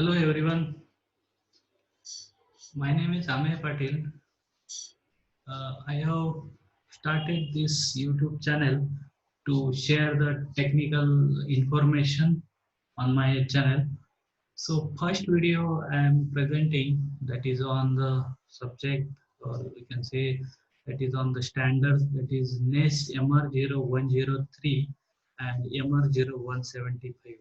Hello everyone, my name is Amey Patil. I have started this YouTube channel to share the technical information on my channel. So first video I am presenting that is on the subject, or we can say that is on the standards, that is NES MR0103 and MR0175.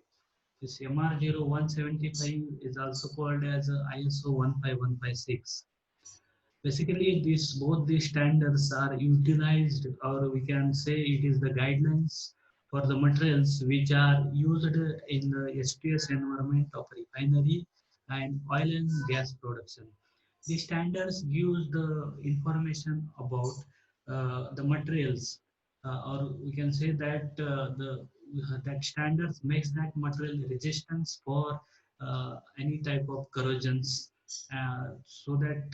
This MR0175 is also called as ISO 15156. Basically, both these standards are utilized, or we can say it is the guidelines for the materials which are used in the STS environment of refinery and oil and gas production. The standards gives the information about the materials, or we can say that the that standards makes that material resistance for any type of corrosions, so that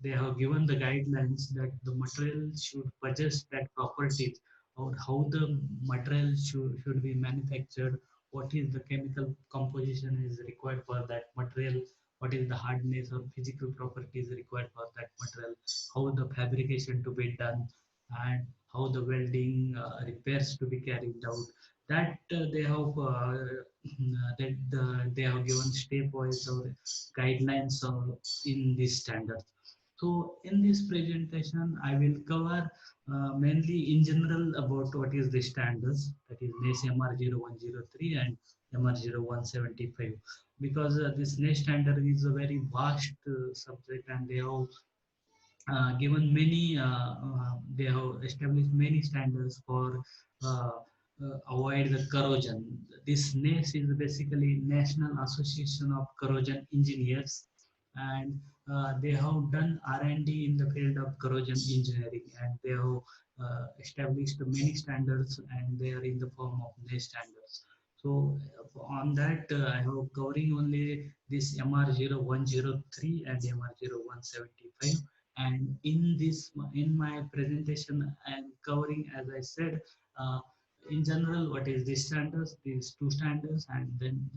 they have given the guidelines that the material should possess that properties, or how the material should be manufactured, what is the chemical composition is required for that material, what is the hardness or physical properties required for that material, how the fabrication to be done, and how the welding repairs to be carried out. That they have given stepwise or guidelines in this standard. So in this presentation, I will cover mainly in general about what is the standards, that is NACE MR0103 and MR0175, because this NACE standard is a very vast subject, and they have they have established many standards for avoid the corrosion. This NACE is basically National Association of Corrosion Engineers, and they have done R&D in the field of corrosion engineering, and they have established many standards, and they are in the form of NACE standards. So on that, I have covering only this MR0103 and MR0175, and in my presentation I am covering, as I said, uh, in general what is the standards, these two standards, and then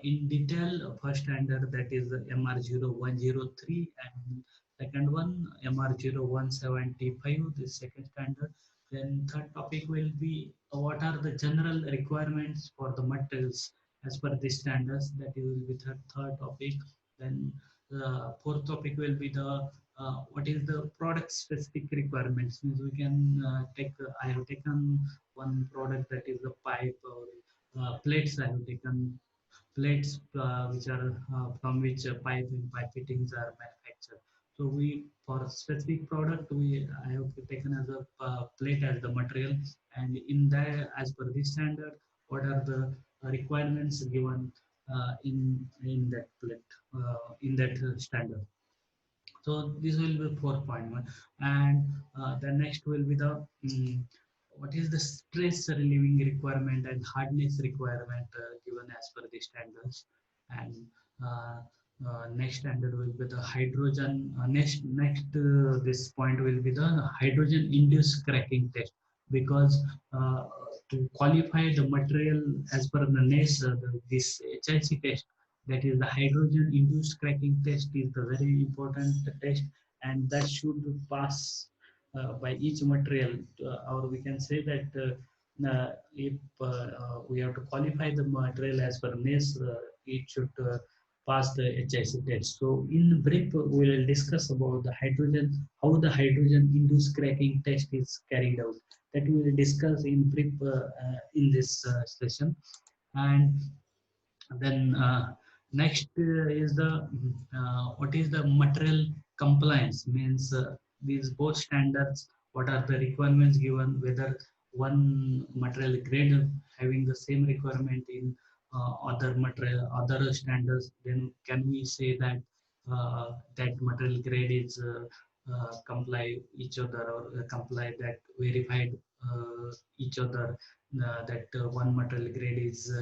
in detail, first standard, that is the MR0103, and second one MR0175, the second standard. Then third topic will be what are the general requirements for the materials as per the standards, that will be third topic. Then the fourth topic will be the what is the product specific requirements. Means we can take, I have taken one product, that is the pipe or plates. I have taken plates which are from which pipe and pipe fittings are manufactured. So we, for specific product, we I have taken as a plate as the material, and in that, as per this standard, what are the requirements given in that plate, in that standard. So this will be 4.1, and the next will be the what is the stress relieving requirement and hardness requirement given as per the standards. And uh, next standard will be the hydrogen. Next this point will be the hydrogen induced cracking test, because to qualify the material as per the NES, this HIC test, that is the hydrogen induced cracking test, is the very important test, and that should pass by each material, or we can say that if we have to qualify the material as per NES, it should pass the HIC test. So in brief, we will discuss about the hydrogen, how the hydrogen induced cracking test is carried out. That we will discuss in brief in this session. And then next is the what is the material compliance, means these both standards, what are the requirements given, whether one material grade having the same requirement in other material, other standards, then can we say that that material grade is comply each other, or comply that verified each other, that one material grade is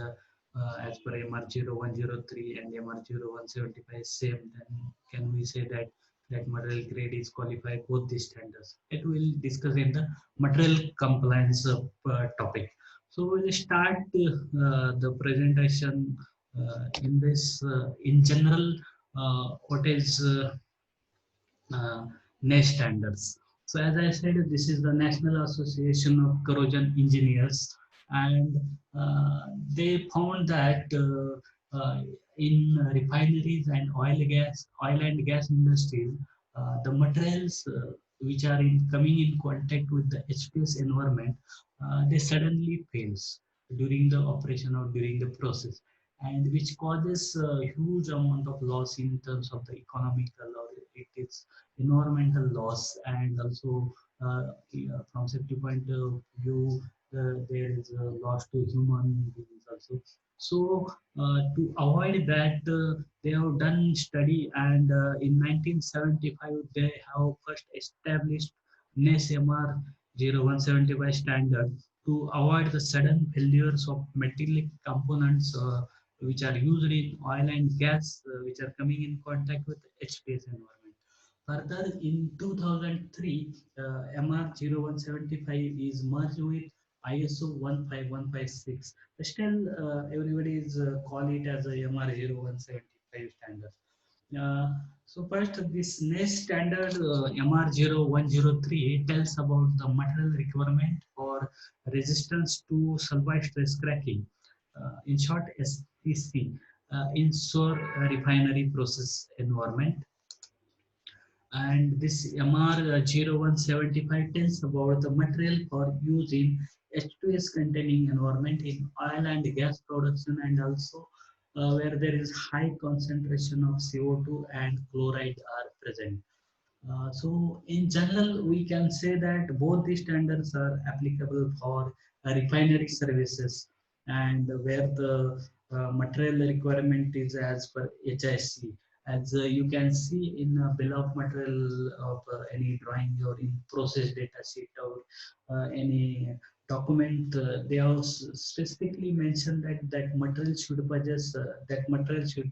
as per MR0103 and MR0175 same, then can we say that that material grade is qualified both these standards? It will discuss in the material compliance topic. So we'll start the presentation In this, in general, what is NACE standards. So as I said, this is the National Association of Corrosion Engineers, and they found that in refineries and oil and gas industries, the materials which are coming in contact with the HPS environment, they suddenly fails during the operation or during the process, and which causes a huge amount of loss in terms of the economical or it is environmental loss, and also yeah, from safety point of view, there is a loss to human beings also. So to avoid that, they have done study, and in 1975 they have first established NACE-MR 0175 standard to avoid the sudden failures of metallic components which are used in oil and gas, which are coming in contact with HPS environment. Further, in 2003, MR0175 is merged with ISO 15156. Still, everybody is call it as a MR0175 standard. Uh, so first, this NACE standard MR0103 tells about the material requirement for resistance to sulfide stress cracking. In short, STC, in sour refinery process environment. And this MR0175 tells about the material for use in H2S containing environment in oil and gas production, and also where there is high concentration of CO2 and chloride are present. So in general, we can say that both these standards are applicable for refinery services, and where the material requirement is as per HIC. As you can see in a bill of material of any drawing or in process data sheet or any document, they have specifically mentioned that that material should possess, that material should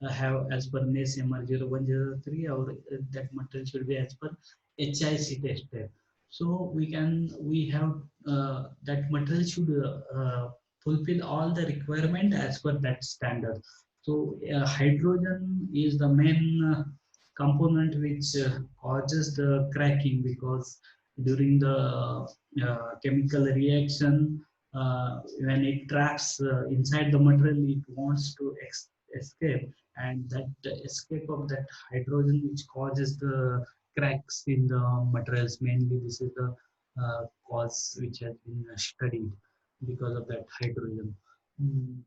have as per NACE MR0103, or that material should be as per HIC tested. So we have that material should fulfill all the requirement as per that standard. So hydrogen is the main component which causes the cracking, because during the chemical reaction, when it traps inside the material, it wants to escape, and that the escape of that hydrogen which causes the cracks in the materials. Mainly this is the cause which has been studied because of that hydrogen. Mm.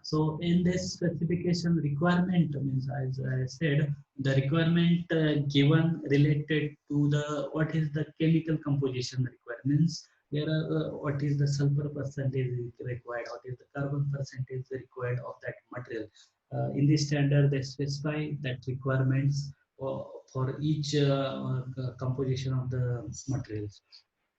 So in this specification requirement means, as I said, the requirement given related to the what is the chemical composition requirements. There are what is the sulfur percentage required, what is the carbon percentage required of that material. In this standard, they specify that requirements for each composition of the materials.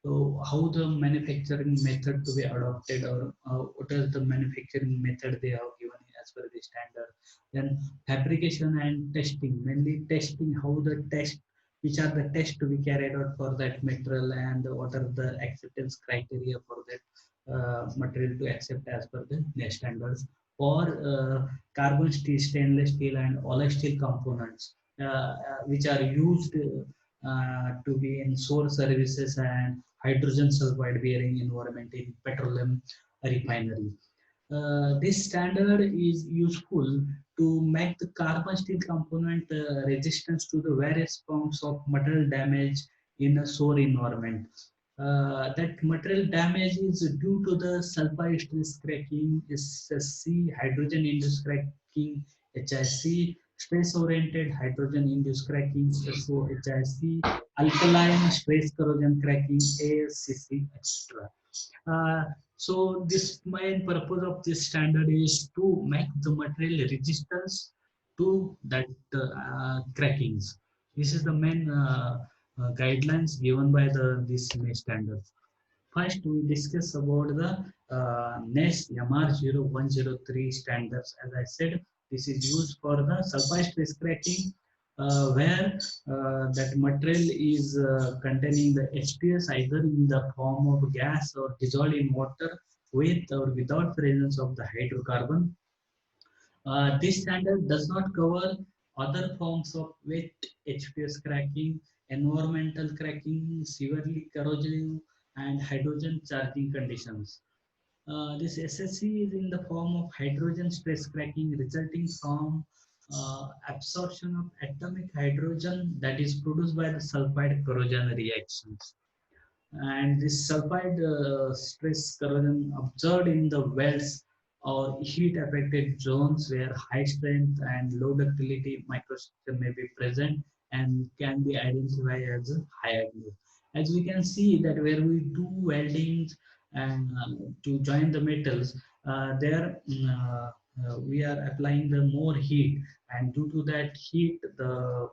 So how the manufacturing method to be adopted, or what is the manufacturing method they have given as per the standard. Then fabrication and testing, mainly testing, how the test, which are the tests to be carried out for that material, and what are the acceptance criteria for that material to accept as per the NACE standards. Or carbon steel, stainless steel, and alloy steel components, which are used to be in source services and hydrogen sulfide bearing environment in petroleum refinery. This standard is useful to make the carbon steel component resistance to the various forms of material damage in a solar environment. That material damage is due to the sulfide stress cracking, SSC, hydrogen induced cracking, HIC, stress oriented hydrogen induced cracking, SOHIC, alkaline stress corrosion cracking, ASCC, etc. Uh, so this main purpose of this standard is to make the material resistance to that crackings. This is the main guidelines given by the this NACE standards. First, we discuss about the NACE MR0103 standards. As I said, this is used for the sulfide stress cracking, where that material is containing the HPS either in the form of gas or dissolved in water with or without presence of the hydrocarbon. This standard does not cover other forms of wet HPS cracking, environmental cracking, severely corrosive, and hydrogen charging conditions. This SSC is in the form of hydrogen stress cracking resulting from absorption of atomic hydrogen that is produced by the sulfide corrosion reactions. And this sulfide stress corrosion observed in the welds or heat affected zones where high strength and low ductility microstructure may be present and can be identified as a high glue. As we can see that where we do welding and to join the metals, there we are applying the more heat, and due to that heat the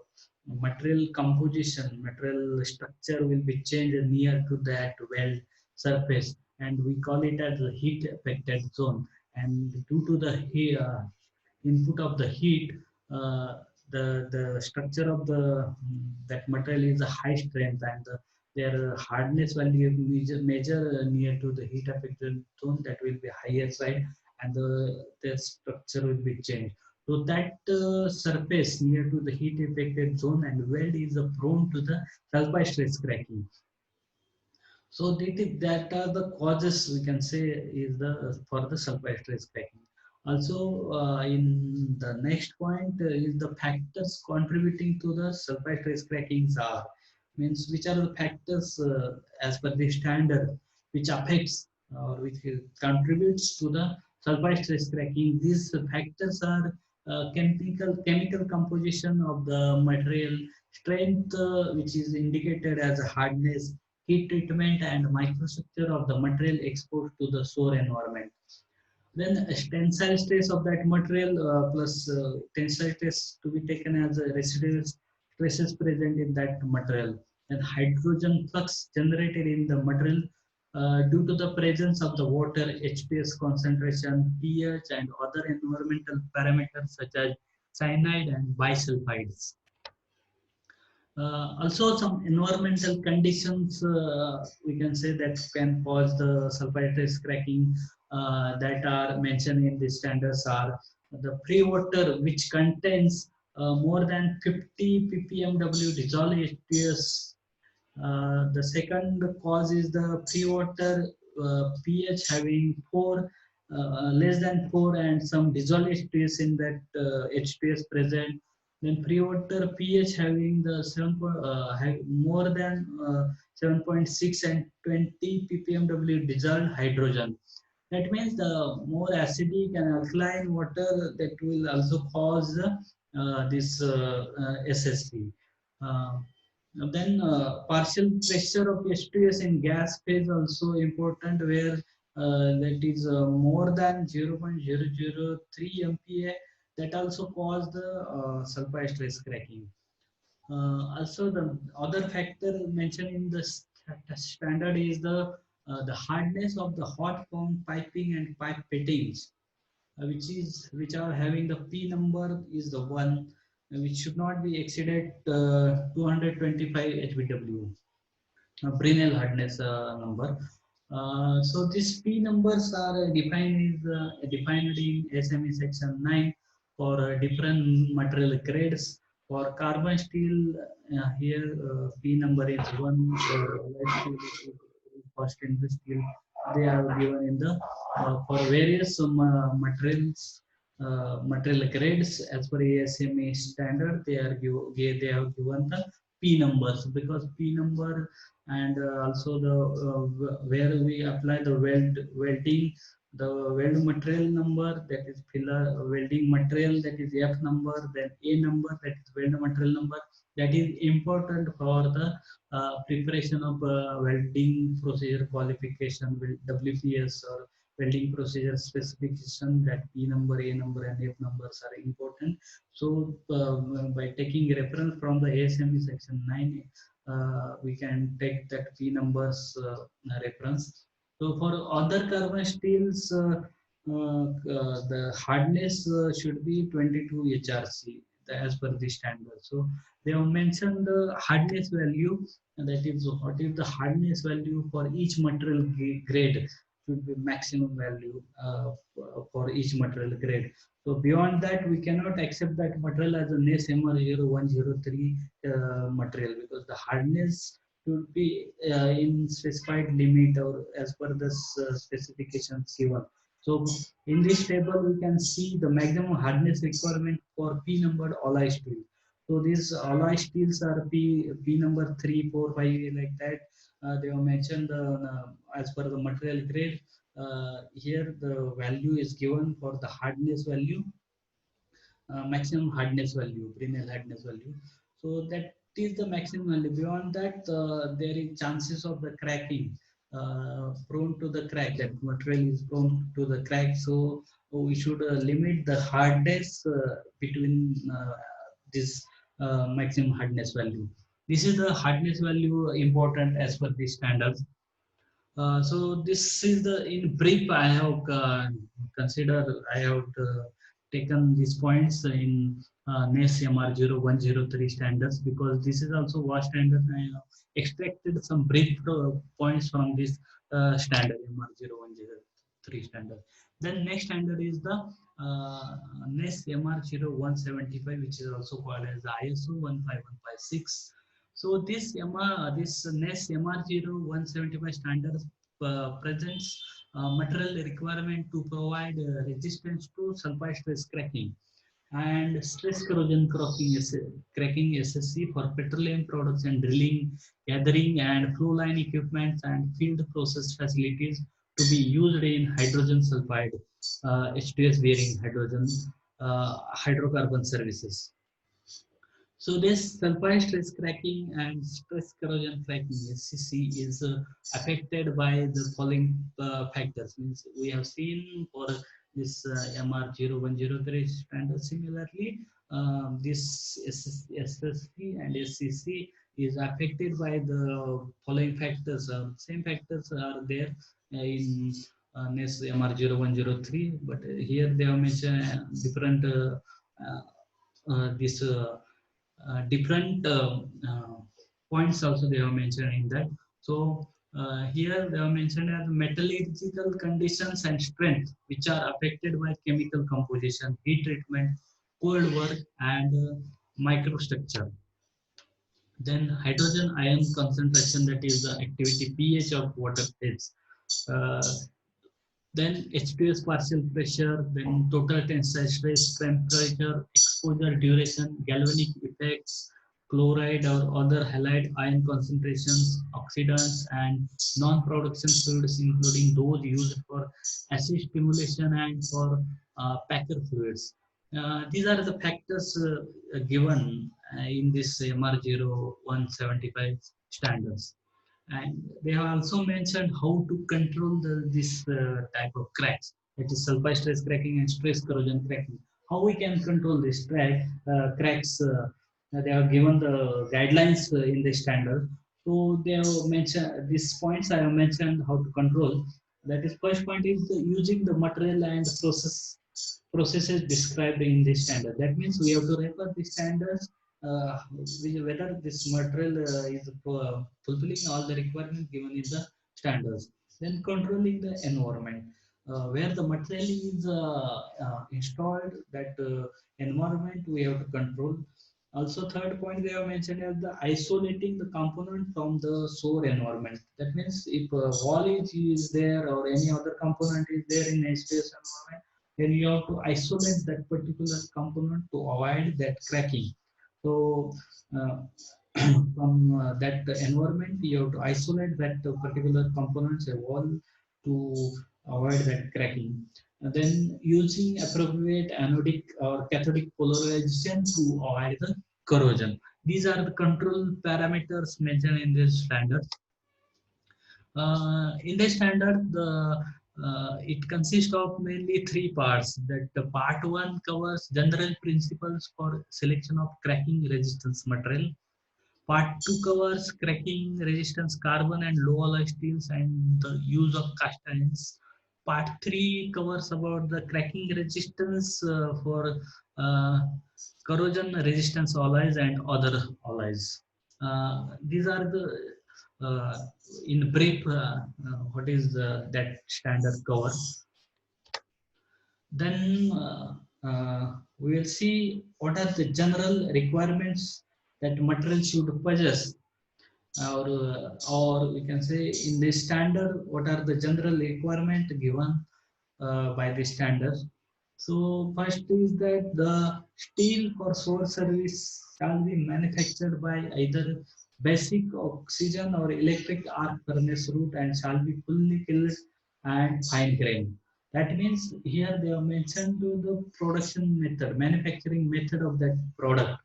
material composition, material structure will be changed near to that weld surface, and we call it as the heat affected zone. And due to the input of the heat, the structure of the that material is a high strength, and their hardness value measure near to the heat affected zone that will be higher side, and the structure will be changed. So that surface near to the heat affected zone and weld is prone to the sulfide stress cracking. So that are the causes we can say is the for the sulfide stress cracking. Also, in the next point is the factors contributing to the sulfide stress crackings are, means which are the factors as per the standard which affects or which contributes to the sulfide stress cracking. These factors are chemical composition of the material, strength which is indicated as hardness, heat treatment, and microstructure of the material exposed to the solar environment. Then tensile stress of that material plus tensile stress to be taken as a residual stresses present in that material. And hydrogen flux generated in the material due to the presence of the water, HPS concentration, pH, and other environmental parameters such as cyanide and bisulfides. Also, some environmental conditions we can say that can cause the sulfide cracking that are mentioned in the standards are the pre-water which contains more than 50 ppmw dissolved HPS. The second cause is the pre-water pH having 4 less than 4 and some dissolved HPS in that HPS present. Then pre-water pH having the 7 have more than 7.6 and 20 ppmw dissolved hydrogen. That means the more acidic and alkaline water that will also cause this SSC. Uh, then partial pressure of H2S in gas phase also important, where that is more than 0.003 MPa, that also cause the sulfide stress cracking. Also, the other factor mentioned in the standard is the hardness of the hot form piping and pipe fittings, which are having the P number is the one which should not be exceeded 225 HBW, Brinell hardness number. So these P numbers are defined in SME section 9 for different material grades. For carbon steel, here P number is 1. For lead steel, for stainless steel, they are given in the for various materials. Material grades as per ASME standard, they have given the P numbers, because P number and also the where we apply the welding, the weld material number, that is filler welding material, that is F number, then A number, that is weld material number, that is important for the preparation of welding procedure qualification, WPS or welding procedure specification. That P number, A number, and F numbers are important. So by taking reference from the ASME section 9, we can take that P numbers reference. So for other carbon steels, the hardness should be 22 HRC as per the standard. So they have mentioned the hardness value, and that is what is the hardness value for each material grade. should be maximum value for each material grade. So beyond that, we cannot accept that material as a NACE MR0103 material, because the hardness should be in specified limit or as per the specifications given. So in this table, we can see the maximum hardness requirement for P numbered alloy steel. So these alloy steels are P number 3, 4, 5, like that. They have mentioned as per the material grade. Here the value is given for the hardness value, maximum hardness value, Brinell hardness value. So that is the maximum value. Beyond that, there is chances of the cracking, prone to the crack. That material is prone to the crack. So we should limit the hardness between this maximum hardness value. This is the hardness value important as per the standards. So this is the in brief I have considered. I have taken these points in NACE MR0103 standards, because this is also WASH standard. I have extracted some brief points from this standard MR0103 standard. Then next standard is the NACE MR0175, which is also called as ISO 15156. So this NACE MR0175 standard presents material requirement to provide resistance to sulfide stress cracking and stress corrosion cracking SSC for petroleum products and drilling, gathering and flow line equipment and field process facilities to be used in hydrogen sulfide, H2S bearing hydrocarbon services. So this sulfide stress cracking and stress corrosion cracking (SCC) is affected by the following factors. Means we have seen for this MR0103 standard. Similarly, this SSC and SCC is affected by the following factors. Same factors are there in NES MR0103, but here they have mentioned different this. Different points also they have mentioned in that. So here they have mentioned as metallurgical conditions and strength which are affected by chemical composition, heat treatment, cold work, and microstructure. Then hydrogen ion concentration, that is the activity pH of water phase. Uh, then H2S partial pressure, then total tensile stress, temperature, exposure duration, galvanic effects, chloride or other halide ion concentrations, oxidants, and non-production fluids, including those used for acid stimulation and for packer fluids. These are the factors given in this MR0175 standards. And they have also mentioned how to control this type of cracks, that is sulfide stress cracking and stress corrosion cracking. How we can control this cracks? They have given the guidelines in the standard. So they have mentioned these points. I have mentioned how to control. That is, first point is using the material and processes described in this standard. That means we have to refer the standards whether this material is fulfilling all the requirements given in the standards. Then controlling the environment, where the material is installed, that environment we have to control. Also, third point they have mentioned is the isolating the component from the source environment. That means if a wall is there or any other component is there in a space environment, then you have to isolate that particular component to avoid that cracking. So uh, from that environment, you have to isolate that particular components, a wall, to avoid that cracking. And then using appropriate anodic or cathodic polarization to avoid the corrosion. These are the control parameters mentioned in this standard. In the standard, it consists of mainly three parts. That part one covers general principles for selection of cracking resistance material. Part two covers cracking resistance carbon and low alloy steels and the use of cast irons. Part three covers about the cracking resistance for uh, corrosion resistance alloys and other alloys. These are the uh, in brief, what is that standard cover. Then we will see what are the general requirements that material should possess, or we can say in the standard, what are the general requirement given by the standard. So first is that the steel for solar service shall be manufactured by either basic oxygen or electric arc furnace route and shall be fully killed and fine grained. That means here they have mentioned to the production method, manufacturing method of that product.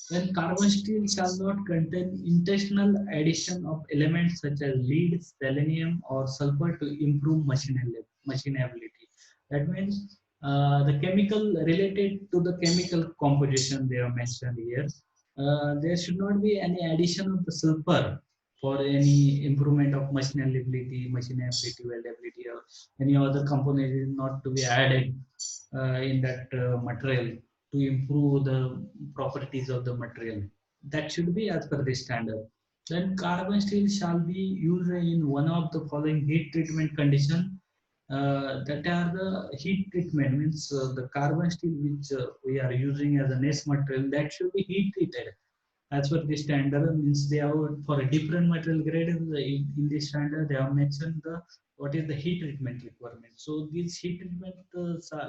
When carbon steel shall not contain intentional addition of elements such as lead, selenium, or sulfur to improve machinability. That means the chemical related to the chemical composition they are mentioned here. There should not be any addition of the sulfur for any improvement of machinability, weldability, or any other component is not to be added in that material to improve the properties of the material. That should be as per the standard. Then carbon steel shall be used in one of the following heat treatment condition. That are the heat treatment means the carbon steel which we are using as a nest material, that should be heat treated as per the standard. Means they have for a different material grade in the standard they have mentioned the what is the heat treatment requirement. So these heat treatment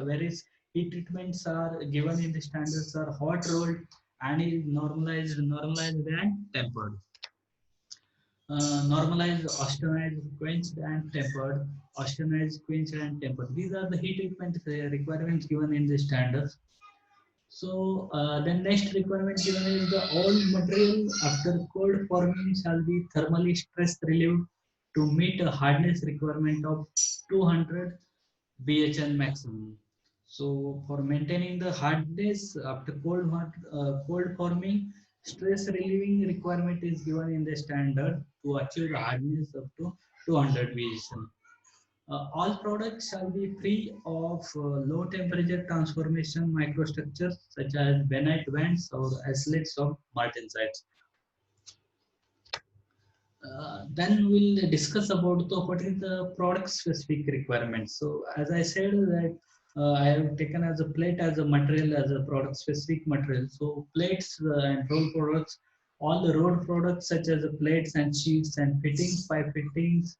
various heat treatments are given in the standards are hot rolled and is normalized and tempered. Normalized, austenized, quenched and tempered, austenized, quenched and tempered. These are the heat treatment requirements given in the standards. So the next requirement given is the all material after cold forming shall be thermally stress relieved to meet a hardness requirement of 200 BHN maximum. So for maintaining the hardness after cold forming, stress relieving requirement is given in the standard to achieve the hardness up to 200 BHN. All products shall be free of low temperature transformation microstructures such as benite bands or isolates of martensites. Then we'll discuss about the what is the product specific requirements. So as I said that I have taken as a plate as a material as a product specific material. So plates and roll products, all the road products such as the plates and sheets and fittings, pipe fittings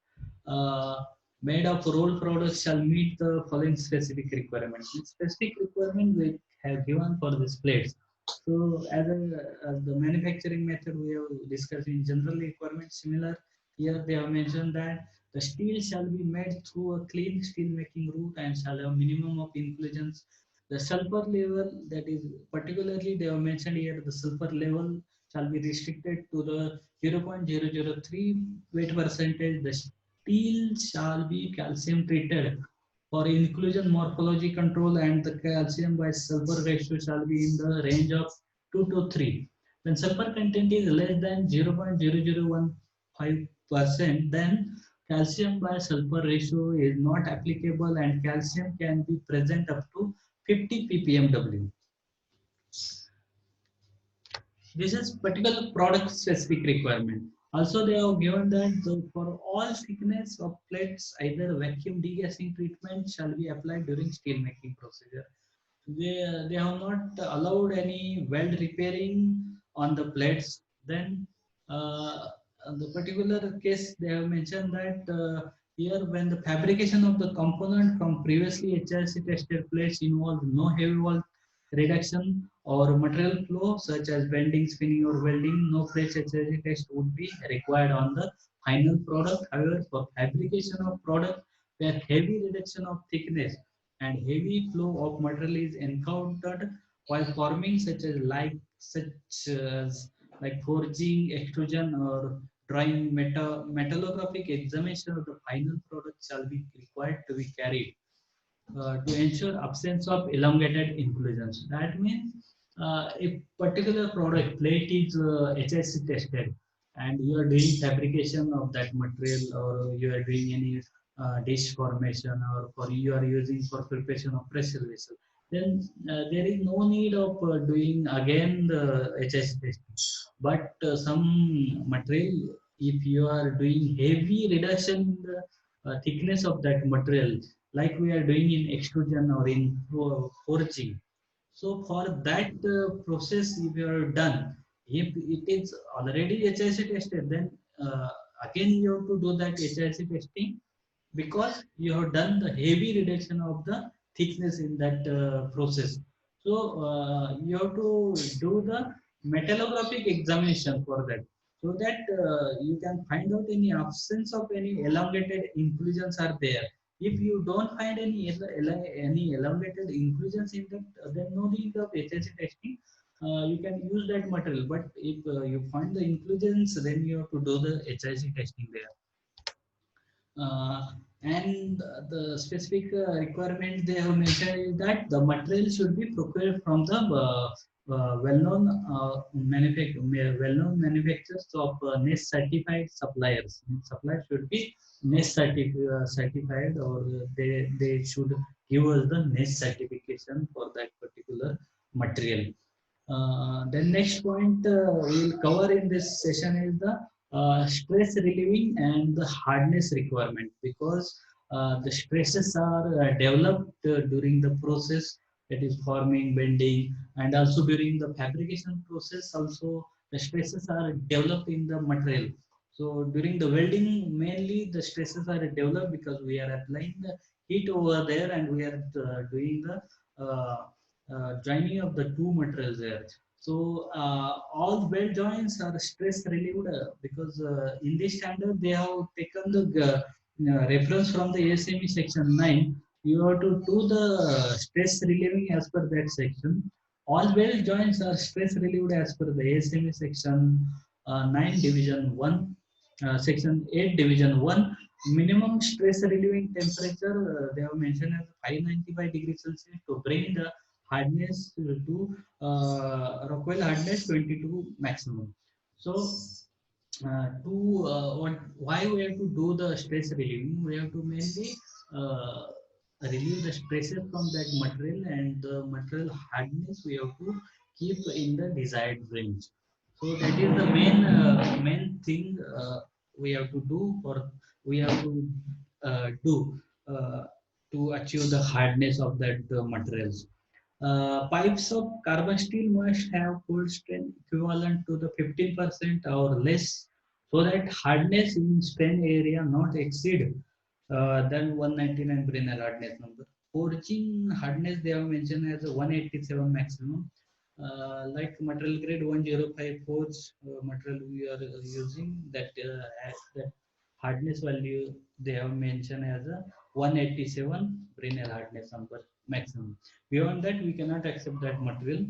made of roll products shall meet the following specific requirements. The specific requirement we have given for these plates. So as the manufacturing method we have discussed in general requirements similar, here they have mentioned that the steel shall be made through a clean steel making route and shall have minimum of inclusions. The sulfur level, that is particularly they have mentioned here, the sulfur level shall be restricted to the 0.003 weight percentage. The steel shall be calcium treated for inclusion morphology control, and the calcium by sulfur ratio shall be in the range of 2 to 3. When sulfur content is less than 0.0015%, then calcium by sulfur ratio is not applicable and calcium can be present up to 50 ppmw. This is particular product specific requirement. Also, they have given that for all thickness of plates, either vacuum degassing treatment shall be applied during steel making procedure. They have not allowed any weld repairing on the plates. Then the particular case they have mentioned that here when the fabrication of the component from previously HRC tested plates involved no heavy wall reduction or material flow such as bending, spinning or welding, no fresh HRC test would be required on the final product. However, for fabrication of product where heavy reduction of thickness and heavy flow of material is encountered while forming such as like forging, extrusion or drawing metallographic examination of the final product shall be required to be carried to ensure absence of elongated inclusions. That means if particular product plate is HSC tested and you are doing fabrication of that material or you are doing any dish formation or for you are using for preparation of pressure vessel, then there is no need of doing again the HSC testing. But some material if you are doing heavy reduction in the thickness of that material, like we are doing in extrusion or in forging. So for that process, if you are done, if it is already HIC tested, then again you have to do that HIC testing, because you have done the heavy reduction of the thickness in that process. So you have to do the metallographic examination for that, so that you can find out any absence of any elongated inclusions are there. If you don't find any elongated inclusions in that, then no need of HSC testing. You can use that material. But if you find the inclusions, then you have to do the HIC testing there. Uh, and the specific requirement they have mentioned is that the material should be procured from the well-known manufacturers of NEST certified suppliers. Suppliers should be NEST certified, or they should give us the NEST certification for that particular material. The next point we'll cover in this session is the stress relieving and the hardness requirement, because the stresses are developed during the process, that is forming, bending, and also during the fabrication process. Also, the stresses are developed in the material. So during the welding, mainly the stresses are developed because we are applying the heat over there, and we are doing the joining of the two materials there. So all weld joints are stress relieved because in this standard they have taken the reference from the ASME section 9. You have to do the stress relieving as per that section. All weld joints are stress relieved as per the ASME section 9 division 1, section 8 division 1. Minimum stress relieving temperature they have mentioned as 595 degrees Celsius to bring the hardness to Rockwell hardness 22 maximum. So why we have to do the stress relieving? We have to mainly uh, relieve the stresses from that material, and the material hardness we have to keep in the desired range. So that is the main thing we have to do, or we have to do to achieve the hardness of that materials. Pipes of carbon steel must have cold strength equivalent to the 15% or less, so that hardness in strain area not exceed than 199 Brenner hardness number. Forging hardness they have mentioned as 187 maximum. Like material grade 105 forge material we are using, that has that hardness value they have mentioned as a 187 Brenner hardness number maximum. Beyond that, we cannot accept that material.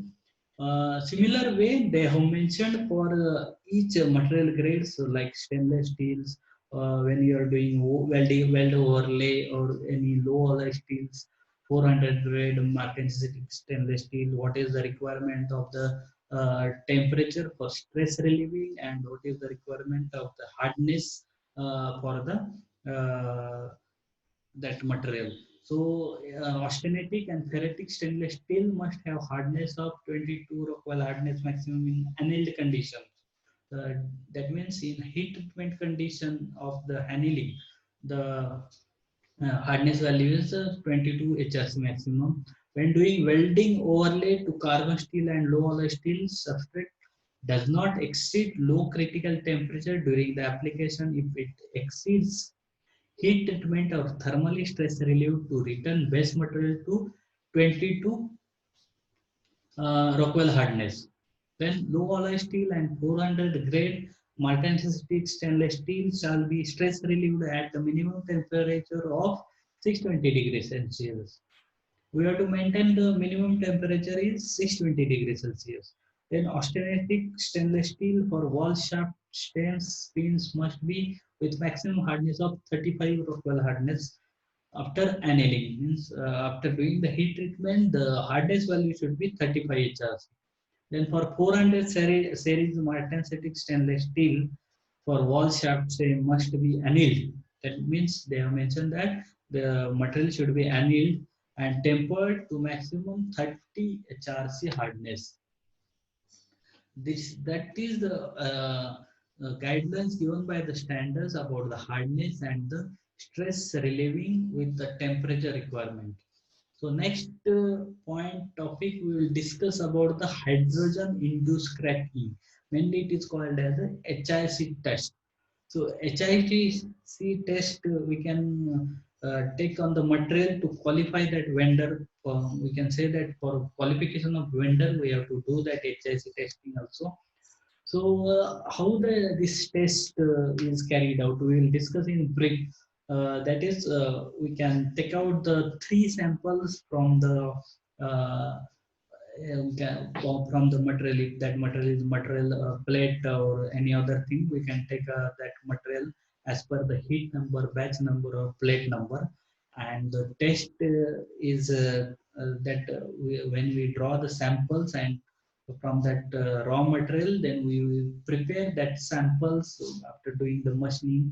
Similar way, they have mentioned for each material grades, so like stainless steels, when you are doing welding, weld overlay, or any low alloy steels, 400 grade martensitic stainless steel, what is the requirement of the temperature for stress relieving, and what is the requirement of the hardness for the that material. So austenitic and ferritic stainless steel must have hardness of 22 Rockwell hardness maximum in annealed condition. Uh, that means in heat treatment condition of the annealing, the hardness value is 22 HRC maximum. When doing welding overlay to carbon steel and low alloy steel substrate, does not exceed low critical temperature during the application. If it exceeds, heat treatment or thermally stress relieved to return base material to 22 Rockwell hardness. Then low alloy steel and 400 grade martensitic stainless steel shall be stress relieved at the minimum temperature of 620 degrees Celsius. We have to maintain the minimum temperature is 620 degrees Celsius. Then austenitic stainless steel for wall shaft stains pins must be with maximum hardness of 35 Rockwell hardness after annealing. Means after doing the heat treatment, the hardness value should be 35 HRC. Then for 400 series martensitic stainless steel for wall shaft stain must be annealed. That means they have mentioned that the material should be annealed and tempered to maximum 30 HRC hardness. This that is the guidelines given by the standards about the hardness and the stress relieving with the temperature requirement. So next point topic we will discuss about the hydrogen induced cracking. Mainly it is called as a HIC test. So HIC test we can take on the material to qualify that vendor. We can say that for qualification of vendor we have to do that HIC testing also. So how this test is carried out, we will discuss in brief. That is, we can take out the three samples from the from the material. If that material is material plate or any other thing, we can take that material as per the heat number, batch number, or plate number. And the test is that when we draw the samples and from that raw material, then we will prepare that samples after doing the machining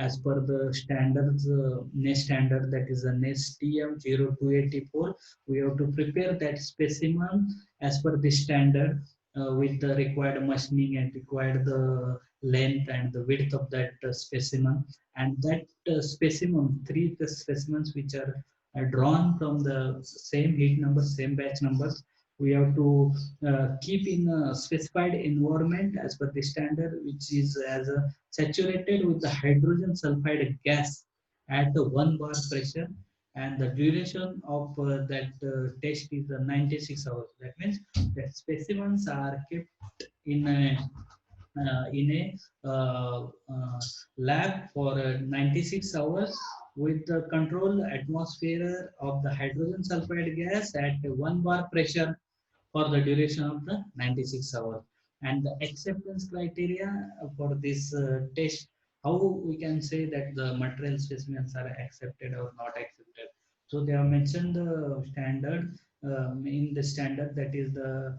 as per the standards, NES standard, that is a NES TM0284. We have to prepare that specimen as per the standard with the required machining and required the length and the width of that specimen. And that specimen, three specimens which are drawn from the same heat number, same batch numbers, we have to keep in a specified environment as per the standard, which is as a saturated with the hydrogen sulfide gas at the 1 bar pressure, and the duration of that test is 96 hours. That means that specimens are kept in a lab for 96 hours with the controlled atmosphere of the hydrogen sulfide gas at 1 bar pressure for the duration of the 96 hours. And the acceptance criteria for this test, how we can say that the material specimens are accepted or not accepted. So they have mentioned the standard. In the standard, that is the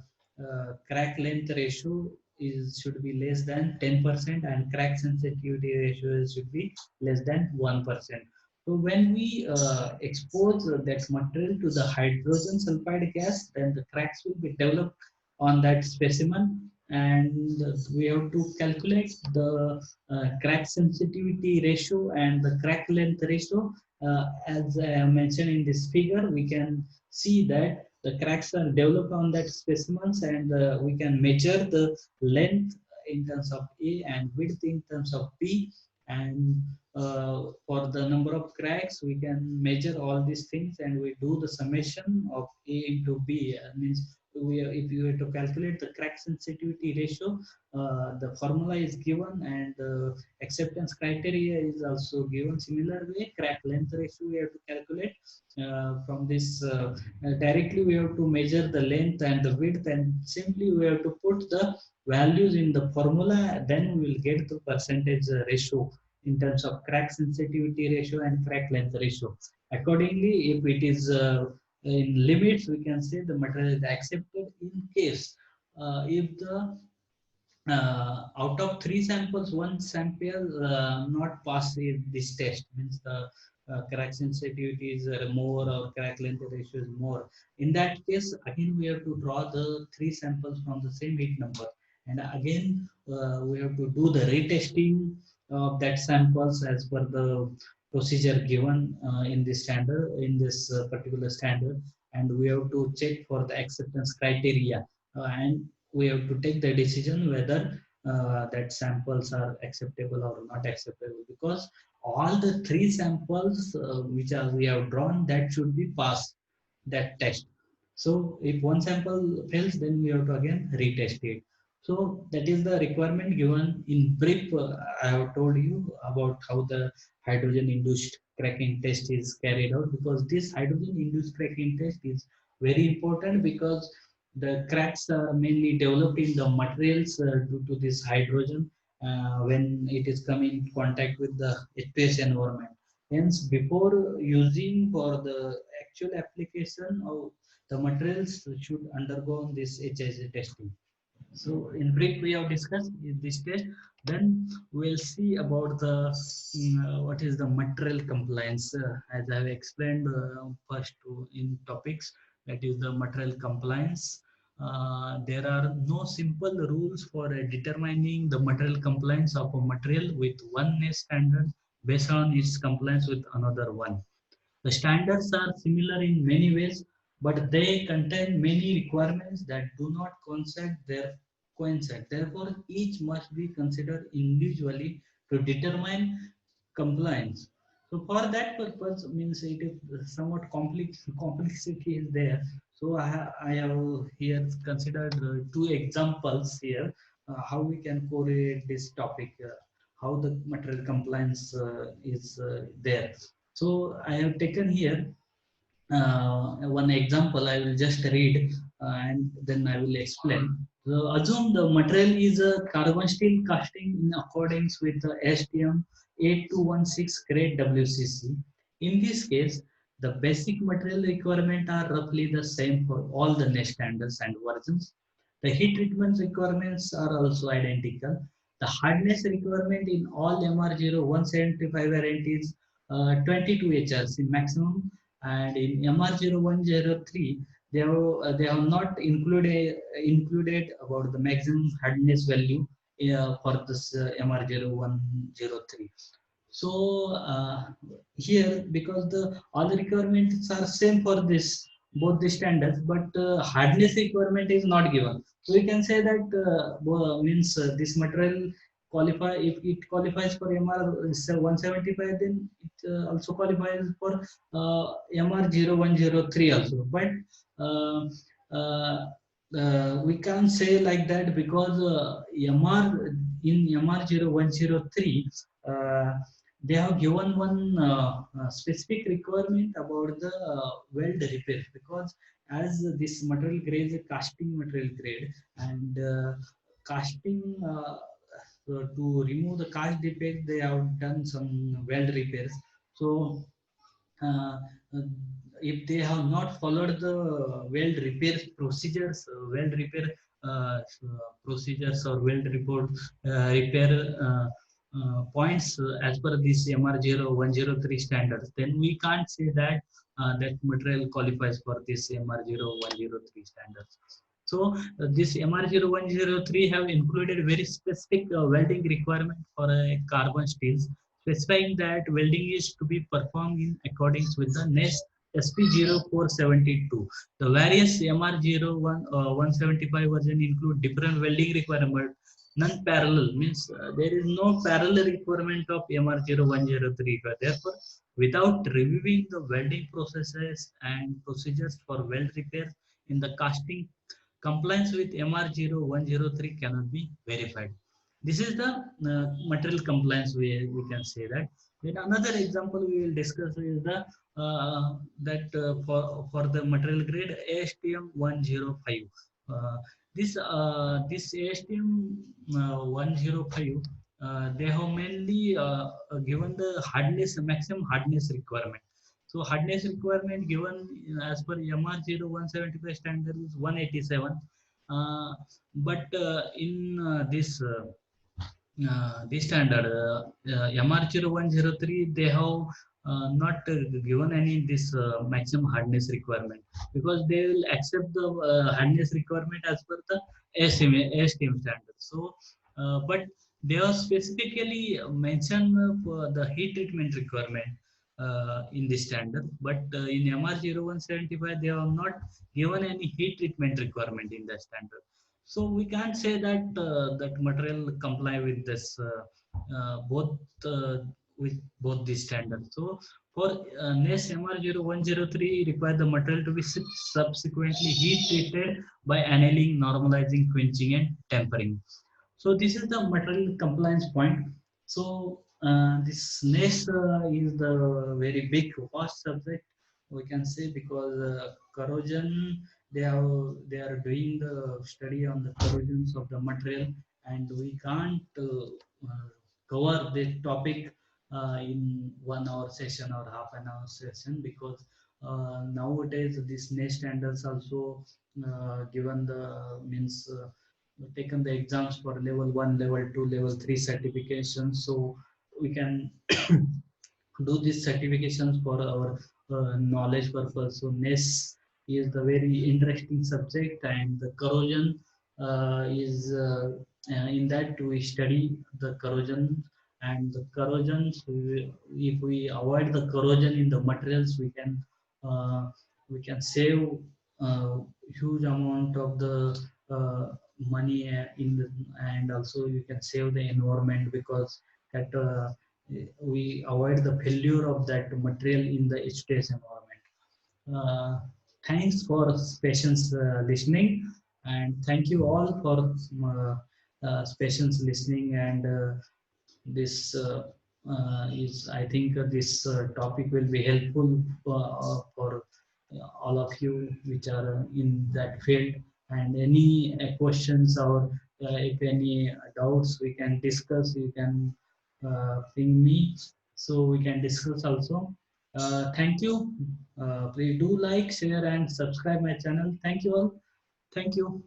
crack length ratio is should be less than 10%, and crack sensitivity ratio should be less than 1%. So when we expose that material to the hydrogen sulfide gas, then the cracks will be developed on that specimen, and we have to calculate the crack sensitivity ratio and the crack length ratio. As I have mentioned in this figure, we can see that the cracks are developed on that specimens, and we can measure the length in terms of A and width in terms of B, and for the number of cracks we can measure all these things, and we do the summation of A into B. Means if you were to calculate the crack sensitivity ratio, the formula is given, and acceptance criteria is also given. Similar way, crack length ratio we have to calculate from this. Directly we have to measure the length and the width, and simply we have to put the values in the formula, then we will get the percentage ratio in terms of crack sensitivity ratio and crack length ratio. Accordingly, if it is in limits, we can say the material is accepted. In case if the out of three samples, one sample not pass this test, means the crack sensitivity is more or crack length ratio is more. In that case, again we have to draw the three samples from the same heat number, and again we have to do the retesting of that samples as per the procedure given in this standard, in this particular standard, and we have to check for the acceptance criteria, and we have to take the decision whether that samples are acceptable or not acceptable, because all the three samples which are we have drawn, that should be passed that test. So if one sample fails, then we have to again retest it. So that is the requirement given in brief. I have told you about how the hydrogen induced cracking test is carried out, because this hydrogen induced cracking test is very important, because the cracks are mainly developed in the materials due to this hydrogen when it is coming in contact with the aqueous environment. Hence, before using for the actual application of the materials should undergo this HIC testing. So in brief, we have discussed this test. Then we'll see about the what is the material compliance. As I have explained first in topics, that is the material compliance. there are no simple rules for determining the material compliance of a material with one NIST standard based on its compliance with another one. The standards are similar in many ways, but they contain many requirements that do not coincide. Therefore, each must be considered individually to determine compliance. So for that purpose, means it is somewhat complex complexity is there. So I have here considered two examples here how we can correlate this topic, how the material compliance is there. So I have taken here one example. I will just read and then I will explain. So assume the material is a carbon steel casting in accordance with the STM 8216 grade WCC. In this case, the basic material requirement are roughly the same for all the NEST standards and versions. The heat treatment requirements are also identical. The hardness requirement in all MR0 175 varieties 22 HRC maximum, and in MR0103 they have not included about the maximum hardness value for this MR0103. So here, because the all the requirements are same for this both the standards, but hardness requirement is not given. So we can say that means this material qualify, if it qualifies for MR 175, then it also qualifies for MR 0103 also. But uh, uh, we can't say like that, because MR in MR 0103 they have given one specific requirement about the weld repair, because as this material grade is a casting material grade, and casting so to remove the cast defect they have done some weld repairs. So uh, uh, if they have not followed the weld repair procedures, weld repair procedures or weld report repair points as per this MR0103 standards, then we can't say that that material qualifies for this MR0103 standards. So this MR0103 have included very specific welding requirement for a carbon steels, specifying that welding is to be performed in accordance with the NEST SP0472. The various MR01 175 version include different welding requirement. Non-parallel means there is no parallel requirement of MR0103. Therefore, without reviewing the welding processes and procedures for weld repair in the casting, compliance with MR0103 cannot be verified. This is the material compliance we can say that. Then another example we will discuss is the for the material grade ASTM 105. Uh, this ASTM 105 they have mainly given the hardness, maximum hardness requirement. So hardness requirement given as per MR0175 standard is 187. Uh, but in this standard MR0103 they have not given any this maximum hardness requirement, because they will accept the hardness requirement as per the ASTM standard. So but they have specifically mentioned for the heat treatment requirement in this standard, but in MR0175 they have not given any heat treatment requirement in the standard. So we can't say that that material comply with this both with both these standards. So for NES MR0103 require the material to be subsequently heat treated by annealing, normalizing, quenching, and tempering. So this is the material compliance point. So this next is the very big vast subject we can say, because corrosion, they are doing the study on the corrosions of the material, and we can't cover this topic in 1 hour session or half an hour session, because nowadays this NEST standards also given the means taken the exams for level 1, level 2, level 3 certifications. So we can do these certifications for our knowledge purpose. So NES is the very interesting subject, and the corrosion is in that we study the corrosion. And the corrosions, if we avoid the corrosion in the materials, uh, we can save huge amount of the money in the, and also you can save the environment, because that we avoid the failure of that material in the H2S environment. uh, Thanks for patience listening, and thank you all for patience listening. And this is, I think, this topic will be helpful for all of you which are in that field. And any questions, or if any doubts, we can discuss. You can ping me, so we can discuss also. Thank you. Please do like, share, and subscribe my channel. Thank you all. Thank you.